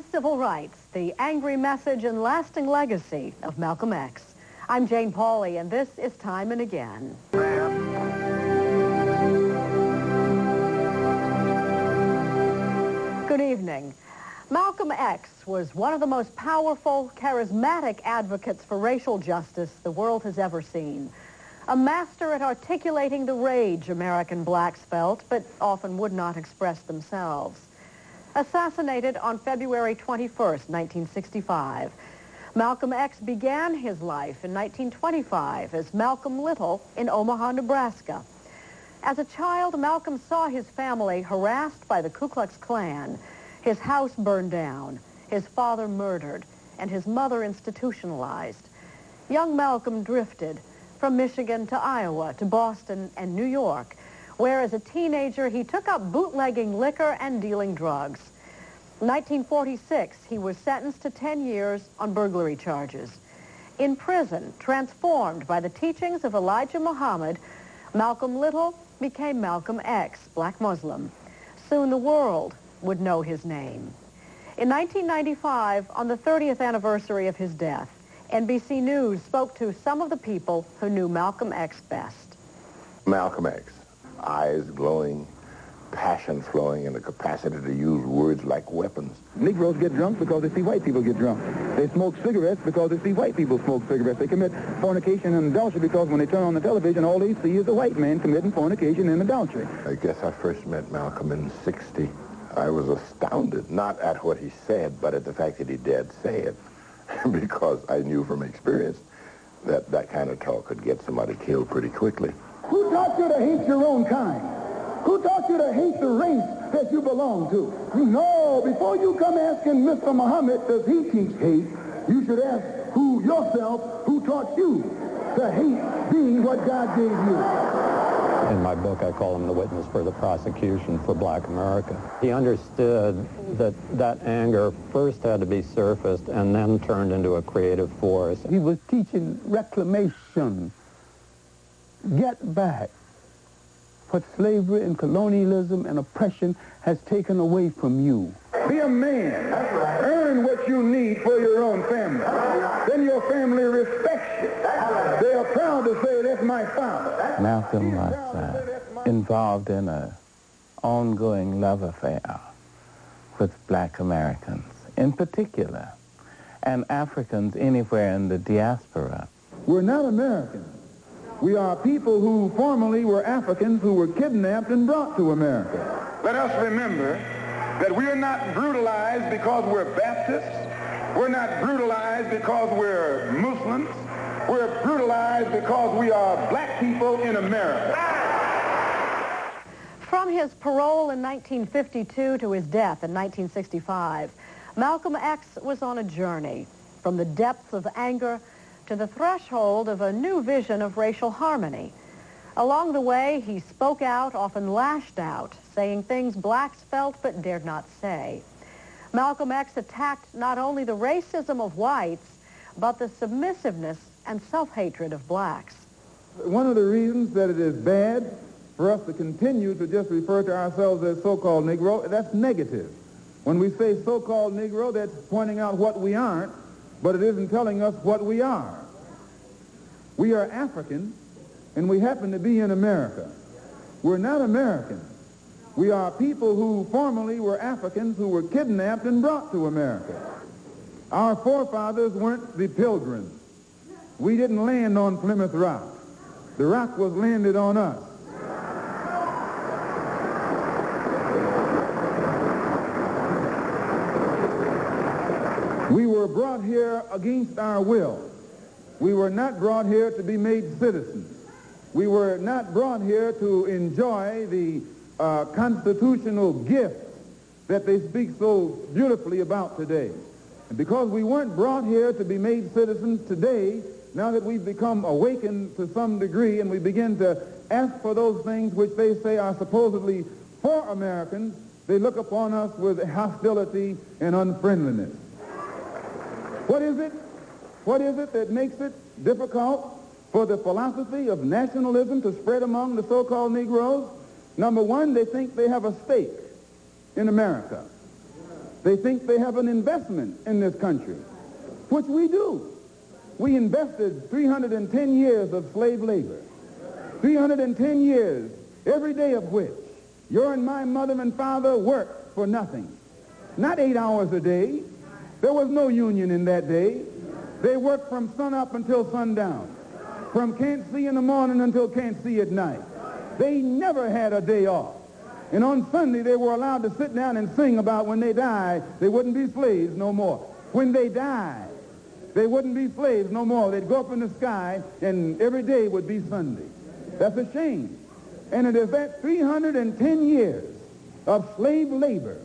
Civil rights, the angry message and lasting legacy of Malcolm X. I'm Jane Pauley, and this is Time and Again. Good evening. Malcolm X was one of the most powerful, charismatic advocates for racial justice the world has ever seen. A master at articulating the rage American blacks felt, but often would not express themselves. Assassinated on February 21st, 1965, Malcolm X began his life in 1925 as Malcolm Little in Omaha, Nebraska. As a child, Malcolm saw his family harassed by the Ku Klux Klan, his house burned down, his father murdered, and his mother institutionalized. Young Malcolm drifted from Michigan to Iowa to Boston and New York, where as a teenager he took up bootlegging liquor and dealing drugs. In 1946, he was sentenced to 10 years on burglary charges. In prison, transformed by the teachings of Elijah Muhammad, Malcolm Little became Malcolm X, black Muslim. Soon the world would know his name. In 1995, on the 30th anniversary of his death, NBC News spoke to some of the people who knew Malcolm X best. Malcolm X, eyes glowing, passion flowing, and the capacity to use words like weapons. Negroes get drunk because they see white people get drunk. They smoke cigarettes because they see white people smoke cigarettes. They commit fornication and adultery because when they turn on the television, all they see is a white man committing fornication and adultery. I guess I first met Malcolm in '60. I was astounded, not at what he said, but at the fact that he dared say it, because I knew from experience that that kind of talk could get somebody killed pretty quickly. Who taught you to hate your own kind? Who taught you to hate the race that you belong to? No, before you come asking Mr. Muhammad, does he teach hate, you should ask yourself, who taught you to hate being what God gave you? In my book, I call him the witness for the prosecution for black America. He understood that that anger first had to be surfaced and then turned into a creative force. He was teaching reclamation, get back what slavery and colonialism and oppression has taken away from you. Be a man. That's right. Earn what you need for your own family. Then your family respects you. They are proud to say, that's my father. Malcolm was involved in an ongoing love affair with black Americans in particular, and Africans anywhere in the diaspora. We're not Americans. We are people who formerly were Africans who were kidnapped and brought to America. Let us remember that we are not brutalized because we're Baptists. We're not brutalized because we're Muslims. We're brutalized because we are black people in America. From his parole in 1952 to his death in 1965, Malcolm X was on a journey from the depths of anger to the threshold of a new vision of racial harmony. Along the way, he spoke out, often lashed out, saying things blacks felt but dared not say. Malcolm X attacked not only the racism of whites, but the submissiveness and self-hatred of blacks. One of the reasons that it is bad for us to continue to just refer to ourselves as so-called Negro, that's negative. When we say so-called Negro, that's pointing out what we aren't, but it isn't telling us what we are. We are African, and we happen to be in America. We're not Americans. We are people who formerly were Africans who were kidnapped and brought to America. Our forefathers weren't the Pilgrims. We didn't land on Plymouth Rock. The rock was landed on us. We were brought here against our will. We were not brought here to be made citizens. We were not brought here to enjoy the constitutional gifts that they speak so beautifully about today. And because we weren't brought here to be made citizens today, now that we've become awakened to some degree and we begin to ask for those things which they say are supposedly for Americans, they look upon us with hostility and unfriendliness. What is it? What is it that makes it difficult for the philosophy of nationalism to spread among the so-called Negroes? Number one, they think they have a stake in America. They think they have an investment in this country, which we do. We invested 310 years of slave labor, 310 years, every day of which your and my mother and father worked for nothing. Not 8 hours a day. There was no union in that day. They worked from sun up until sundown, from can't see in the morning until can't see at night. They never had a day off. And on Sunday, they were allowed to sit down and sing about when they died, they wouldn't be slaves no more. When they died, they wouldn't be slaves no more. They'd go up in the sky, and every day would be Sunday. That's a shame. And it is that 310 years of slave labor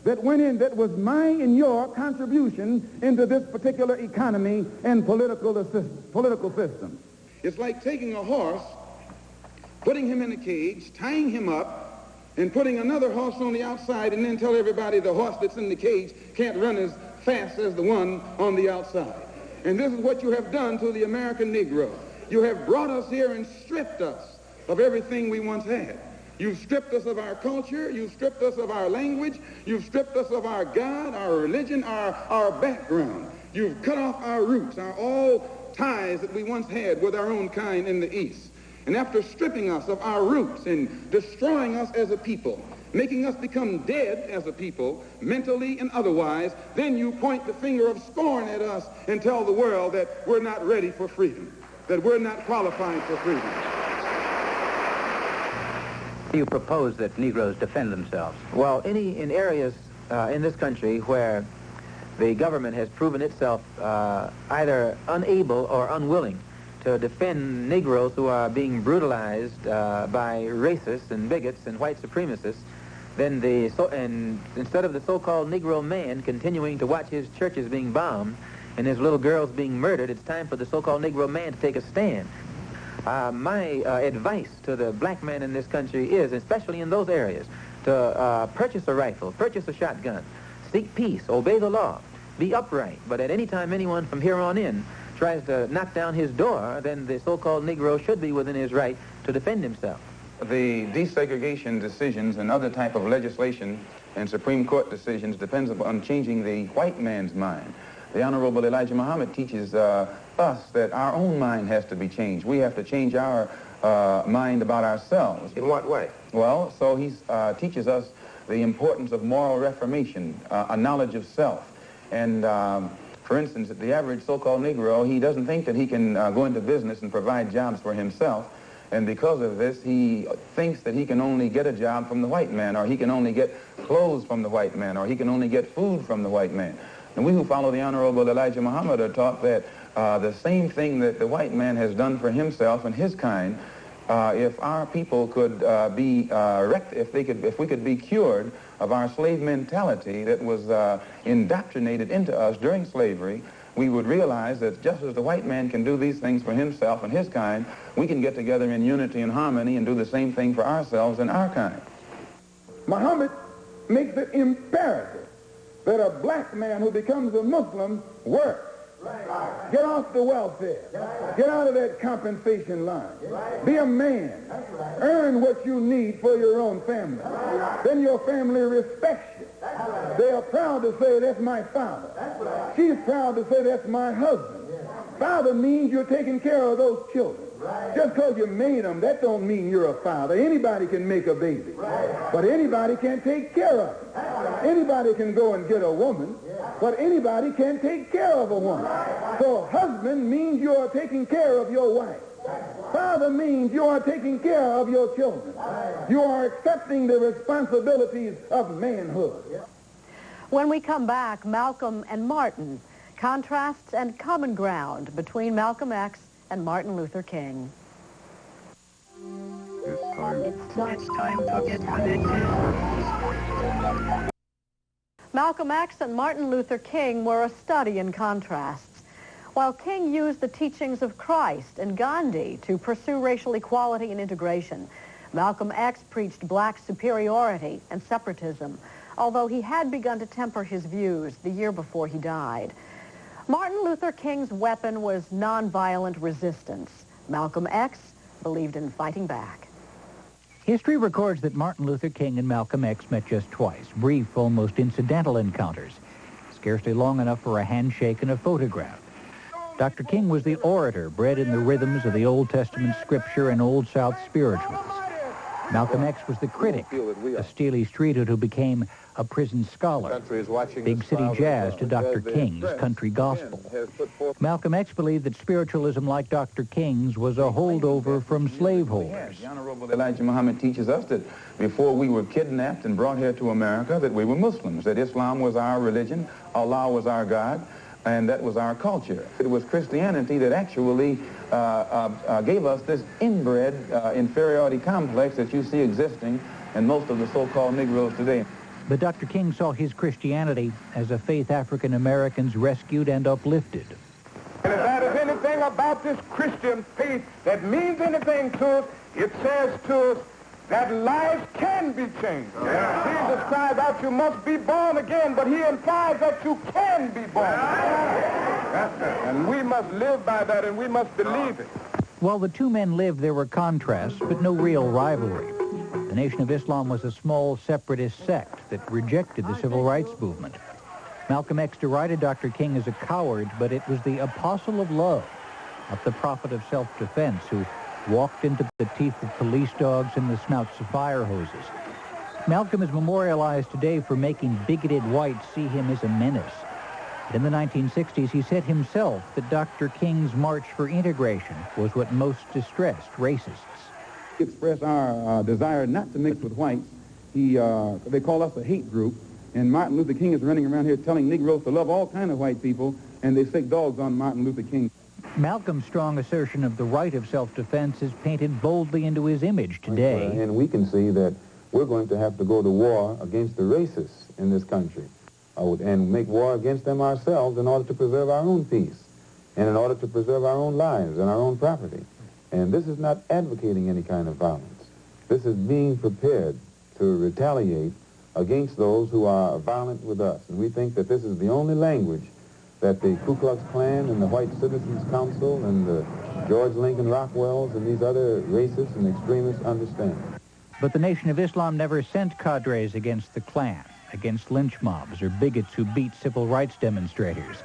that went in, that was my and your contribution into this particular economy and political system. It's like taking a horse, putting him in a cage, tying him up, and putting another horse on the outside, and then tell everybody the horse that's in the cage can't run as fast as the one on the outside. And this is what you have done to the American Negro. You have brought us here and stripped us of everything we once had. You've stripped us of our culture. You've stripped us of our language. You've stripped us of our God, our religion, our background. You've cut off our roots, all ties that we once had with our own kind in the East. And after stripping us of our roots and destroying us as a people, making us become dead as a people, mentally and otherwise, then you point the finger of scorn at us and tell the world that we're not ready for freedom, that we're not qualified for freedom. You propose that Negroes defend themselves? Well, in areas in this country where the government has proven itself either unable or unwilling to defend Negroes who are being brutalized by racists and bigots and white supremacists, then instead of the so-called Negro man continuing to watch his churches being bombed and his little girls being murdered, it's time for the so-called Negro man to take a stand. My advice to the black man in this country is, especially in those areas, to purchase a rifle, purchase a shotgun, seek peace, obey the law, be upright. But at any time anyone from here on in tries to knock down his door, then the so-called Negro should be within his right to defend himself. The desegregation decisions and other type of legislation and Supreme Court decisions depends upon changing the white man's mind. The Honorable Elijah Muhammad teaches us that our own mind has to be changed. We have to change our mind about ourselves. In what way? Well, so he teaches us the importance of moral reformation, a knowledge of self. And for instance, the average so-called Negro, he doesn't think that he can go into business and provide jobs for himself. And because of this, he thinks that he can only get a job from the white man, or he can only get clothes from the white man, or he can only get food from the white man. And we who follow the Honorable Elijah Muhammad are taught that the same thing that the white man has done for himself and his kind, if our people could if we could be cured of our slave mentality that was indoctrinated into us during slavery, we would realize that just as the white man can do these things for himself and his kind, we can get together in unity and harmony and do the same thing for ourselves and our kind. Muhammad makes it imperative that a black man who becomes a Muslim work. Right. Get off the welfare. Right. Get out of that compensation line. Right. Be a man. Right. Earn what you need for your own family. Right. Then your family respects you. Right. They are proud to say, that's my father. Right. She's proud to say, that's my husband. Yeah. Father means you're taking care of those children. Right. Just because you made them, that don't mean you're a father. Anybody can make a baby. Right. But anybody can't take care of it. Right. Anybody can go and get a woman, but anybody can't take care of a woman. Right. So husband means you are taking care of your wife. Right. Father means you are taking care of your children. Right. You are accepting the responsibilities of manhood. When we come back, Malcolm and Martin, contrasts and common ground between Malcolm X and Martin Luther King. It's time to get connected. Malcolm X and Martin Luther King were a study in contrasts. While King used the teachings of Christ and Gandhi to pursue racial equality and integration, Malcolm X preached black superiority and separatism, although he had begun to temper his views the year before he died. Martin Luther King's weapon was nonviolent resistance. Malcolm X believed in fighting back. History records that Martin Luther King and Malcolm X met just twice, brief, almost incidental encounters, scarcely long enough for a handshake and a photograph. Dr. King was the orator, bred in the rhythms of the Old Testament scripture and Old South spirituals. Malcolm X was the critic, a steely streeter who became a prison scholar. Big city jazz to Dr. King's country gospel. Malcolm X believed that spiritualism like Dr. King's was a holdover from slaveholders. The Honorable Elijah Muhammad teaches us that before we were kidnapped and brought here to America, that we were Muslims, that Islam was our religion, Allah was our God, and that was our culture. It was Christianity that actually gave us this inbred inferiority complex that you see existing in most of the so-called Negroes today. But Dr. King saw his Christianity as a faith African Americans rescued and uplifted. And if that is anything about this Christian faith that means anything to us, it says to us that lives can be changed. Jesus cries out, you must be born again, but he implies that you can be born again. And we must live by that, and we must believe it. While the two men lived, there were contrasts, but no real rivalry. The Nation of Islam was a small separatist sect that rejected the civil rights movement. Malcolm X derided Dr. King as a coward, but it was the apostle of love, not the prophet of self-defense, who walked into the teeth of police dogs and the snouts of fire hoses. Malcolm is memorialized today for making bigoted whites see him as a menace. In the 1960s, he said himself that Dr. King's march for integration was what most distressed racists. Express our desire not to mix with whites. They call us a hate group, and Martin Luther King is running around here telling Negroes to love all kinds of white people, and they stick dogs on Martin Luther King. Malcolm's strong assertion of the right of self-defense is painted boldly into his image today. And we can see that we're going to have to go to war against the racists in this country and make war against them ourselves in order to preserve our own peace and in order to preserve our own lives and our own property. And this is not advocating any kind of violence. This is being prepared to retaliate against those who are violent with us. And we think that this is the only language that the Ku Klux Klan and the White Citizens Council and the George Lincoln Rockwells and these other racists and extremists understand. But the Nation of Islam never sent cadres against the Klan, against lynch mobs or bigots who beat civil rights demonstrators.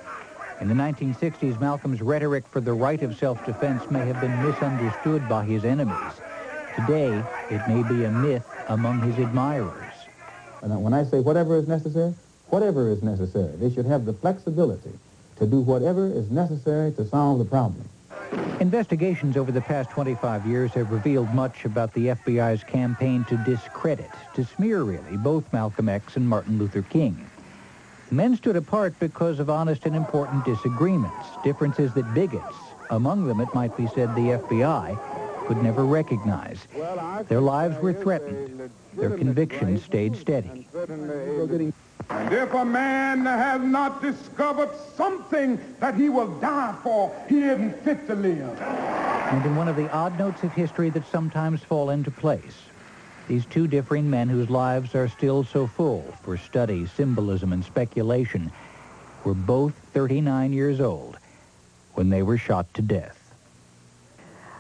In the 1960s, Malcolm's rhetoric for the right of self-defense may have been misunderstood by his enemies. Today, it may be a myth among his admirers. When I say whatever is necessary, they should have the flexibility to do whatever is necessary to solve the problem. Investigations over the past 25 years have revealed much about the FBI's campaign to discredit, to smear really, both Malcolm X and Martin Luther King. Men stood apart because of honest and important disagreements, differences that bigots, among them it might be said the FBI, could never recognize. Their lives were threatened. Their convictions stayed steady. And if a man has not discovered something that he will die for, he isn't fit to live. And in one of the odd notes of history that sometimes fall into place, these two differing men whose lives are still so full for study, symbolism, and speculation were both 39 years old when they were shot to death.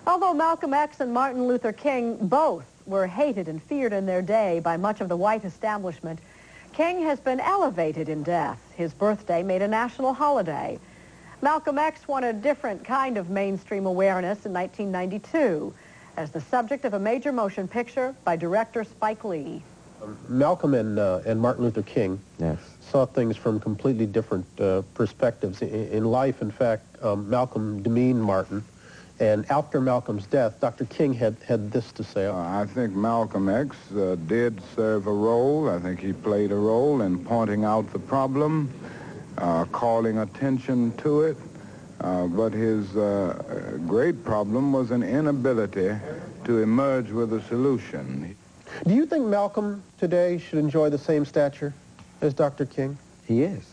Although Malcolm X and Martin Luther King both were hated and feared in their day by much of the white establishment, King has been elevated in death. His birthday made a national holiday. Malcolm X won a different kind of mainstream awareness in 1992 as the subject of a major motion picture by director Spike Lee. Malcolm and Martin Luther King saw things from completely different perspectives. In life, in fact, Malcolm demeaned Martin. And after Malcolm's death, Dr. King had this to say. I think Malcolm X did serve a role. I think he played a role in pointing out the problem, calling attention to it. But his great problem was an inability to emerge with a solution. Do you think Malcolm today should enjoy the same stature as Dr. King? He is.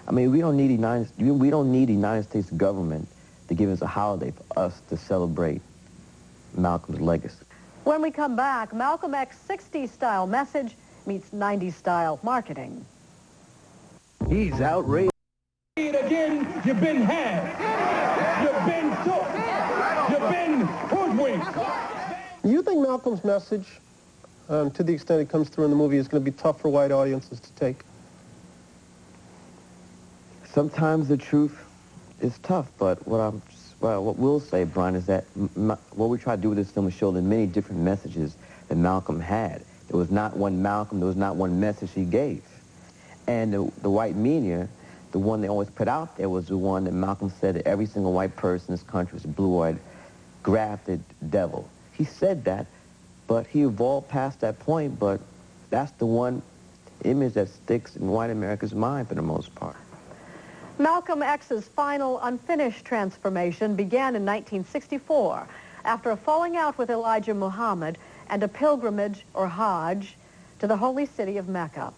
I mean, we don't need the United States government to give us a holiday for us to celebrate Malcolm's legacy. When we come back, Malcolm X's 60s-style message meets 90s-style marketing. He's outraged. Again, you've been had. You've been took. You've been hoodwinked. You think Malcolm's message, to the extent it comes through in the movie, is going to be tough for white audiences to take? Sometimes the truth is tough, but what we'll say, Brian, is that what we try to do with this film is show the many different messages that Malcolm had. There was not one Malcolm, there was not one message he gave. And the white media, the one they always put out there, was the one that Malcolm said that every single white person in this country was a blue-eyed, grafted devil. He said that, but he evolved past that point, but that's the one image that sticks in white America's mind for the most part. Malcolm X's final unfinished transformation began in 1964 after a falling out with Elijah Muhammad and a pilgrimage, or Hajj, to the holy city of Mecca.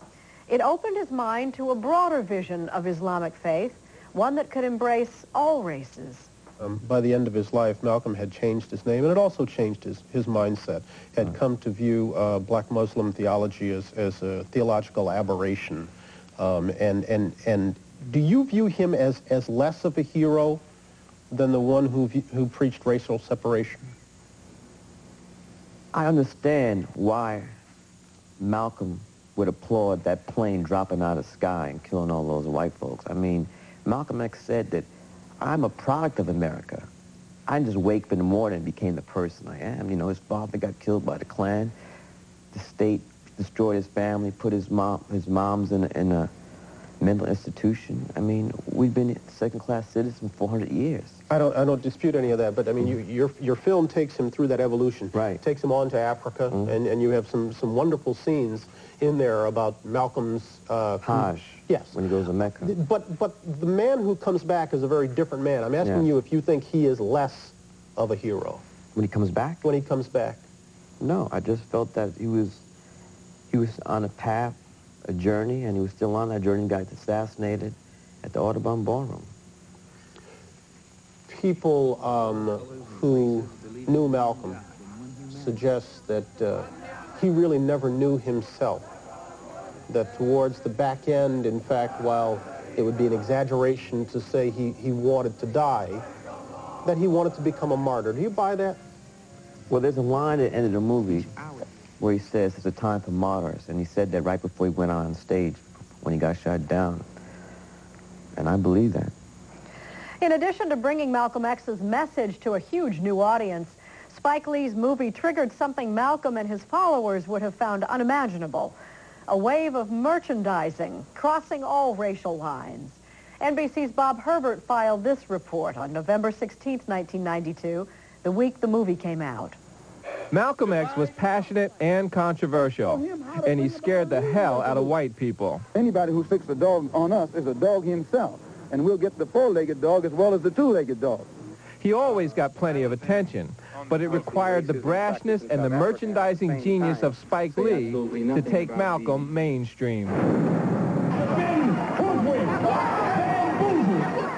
It opened his mind to a broader vision of Islamic faith, one that could embrace all races. By the end of his life, Malcolm had changed his name, and it also changed his mindset. Had come to view black Muslim theology as a theological aberration. And do you view him as less of a hero than the one who preached racial separation? I understand why Malcolm would applaud that plane dropping out of the sky and killing all those white folks. I mean, Malcolm X said that I'm a product of America. I didn't just wake up in the morning and became the person I am. You know, his father got killed by the Klan. The state destroyed his family, put his moms in a mental institution. I mean, we've been second-class citizens for 400 years. I don't dispute any of that, but I mean, your film takes him through that evolution. Right. It takes him on to Africa, and you have some wonderful scenes in there about Malcolm's Hajj. Yes. When he goes to Mecca. But the man who comes back is a very different man. I'm asking you if you think he is less of a hero. When he comes back? When he comes back. No, I just felt that he was on a path, a journey, and he was still on that journey and got assassinated at the Audubon Ballroom. People who knew Malcolm suggest that he really never knew himself. That towards the back end, in fact, while it would be an exaggeration to say he wanted to die, that he wanted to become a martyr. Do you buy that? Well, there's a line at the end of the movie where he says it's a time for martyrs, and he said that right before he went on stage when he got shot down. And I believe that. In addition to bringing Malcolm X's message to a huge new audience, Spike Lee's movie triggered something Malcolm and his followers would have found unimaginable: a wave of merchandising crossing all racial lines. NBC's Bob Herbert filed this report on November 16, 1992, the week the movie came out. Malcolm X was passionate and controversial, and he scared the hell out of white people. Anybody who sticks a dog on us is a dog himself, and we'll get the four-legged dog as well as the two-legged dog. He always got plenty of attention, but it required the brashness and the merchandising genius of Spike Lee to take Malcolm mainstream.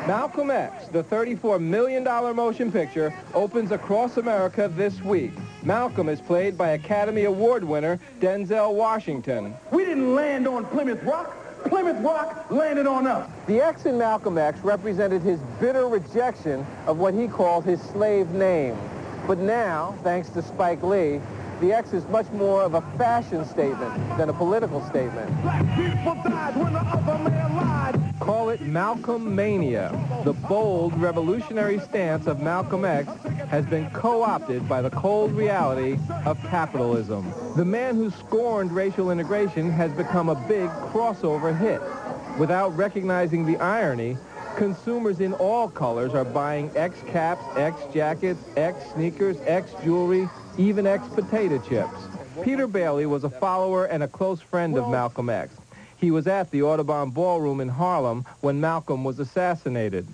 Malcolm X, the $34 million motion picture, opens across America this week. Malcolm is played by Academy Award winner Denzel Washington. We didn't land on Plymouth Rock. Plymouth Rock landed on us. The X in Malcolm X represented his bitter rejection of what he called his slave name. But now, thanks to Spike Lee, the X is much more of a fashion statement than a political statement. Black people died when the other man lied. Call it Malcolm Mania. The bold, revolutionary stance of Malcolm X has been co-opted by the cold reality of capitalism. The man who scorned racial integration has become a big crossover hit. Without recognizing the irony, consumers in all colors are buying X caps, X jackets, X sneakers, X jewelry, even X potato chips. Peter Bailey was a follower and a close friend of Malcolm X. He was at the Audubon Ballroom in Harlem when Malcolm was assassinated.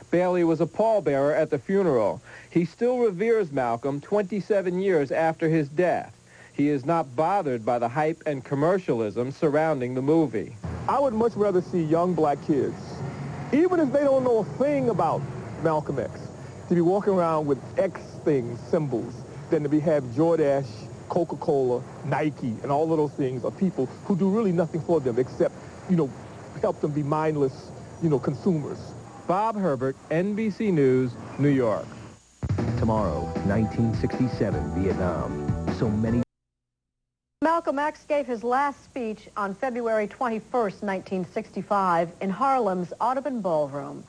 Bailey was a pallbearer at the funeral. He still reveres Malcolm 27 years after his death. He is not bothered by the hype and commercialism surrounding the movie. I would much rather see young black kids, even if they don't know a thing about Malcolm X, to be walking around with X things, symbols, than to have Jordache, Coca-Cola, Nike, and all of those things are people who do really nothing for them except, help them be mindless, consumers. Bob Herbert, NBC News, New York. Tomorrow, 1967, Vietnam. So many... Malcolm X gave his last speech on February 21st, 1965, in Harlem's Audubon Ballroom.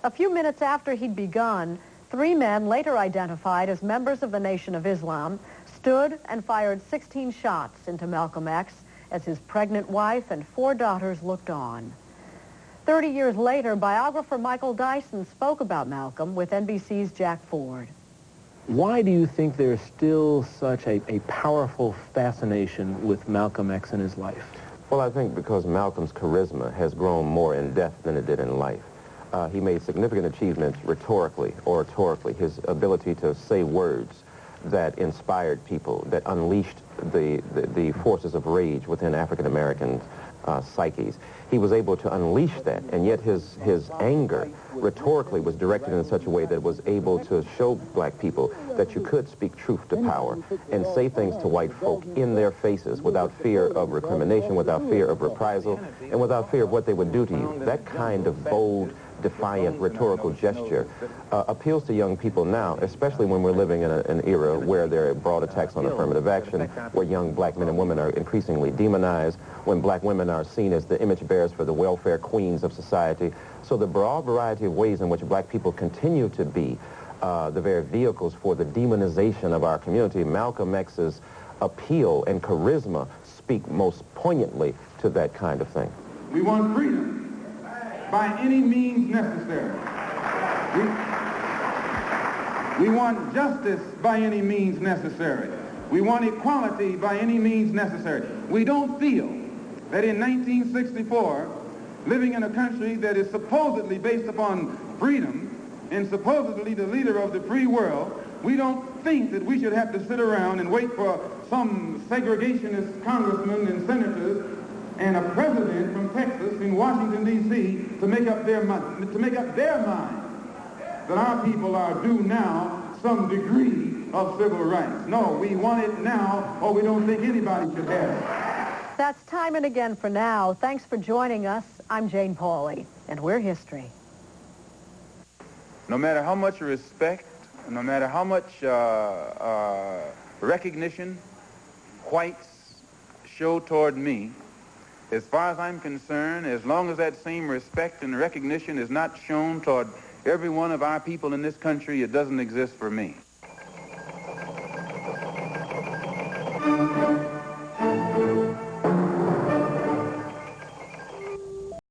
A few minutes after he'd begun, 3 men, later identified as members of the Nation of Islam, stood and fired 16 shots into Malcolm X as his pregnant wife and 4 daughters looked on. 30 years later, biographer Michael Dyson spoke about Malcolm with NBC's Jack Ford. Why do you think there's still such a powerful fascination with Malcolm X in his life? Well, I think because Malcolm's charisma has grown more in death than it did in life. He made significant achievements rhetorically, oratorically, his ability to say words that inspired people, that unleashed the forces of rage within African Americans' psyches. He was able to unleash that, and yet his anger rhetorically was directed in such a way that was able to show black people that you could speak truth to power and say things to white folk in their faces without fear of recrimination, without fear of reprisal, and without fear of what they would do to you. That kind of bold, defiant, rhetorical gesture appeals to young people now, especially when we're living in an era where there are broad attacks on affirmative action, where young black men and women are increasingly demonized, when black women are seen as the image bearers for the welfare queens of society. So the broad variety of ways in which black people continue to be the very vehicles for the demonization of our community, Malcolm X's appeal and charisma speak most poignantly to that kind of thing. We want freedom by any means necessary. We want justice by any means necessary. We want equality by any means necessary. We don't feel that in 1964, living in a country that is supposedly based upon freedom and supposedly the leader of the free world, we don't think that we should have to sit around and wait for some segregationist congressmen and senators and a president from Texas in Washington, D.C. to make up their mind that our people are due now some degree of civil rights. No, we want it now, or we don't think anybody should have it. That's time and again for now. Thanks for joining us. I'm Jane Pauley, and we're History. No matter how much respect, no matter how much recognition whites show toward me, as far as I'm concerned, as long as that same respect and recognition is not shown toward every one of our people in this country, it doesn't exist for me.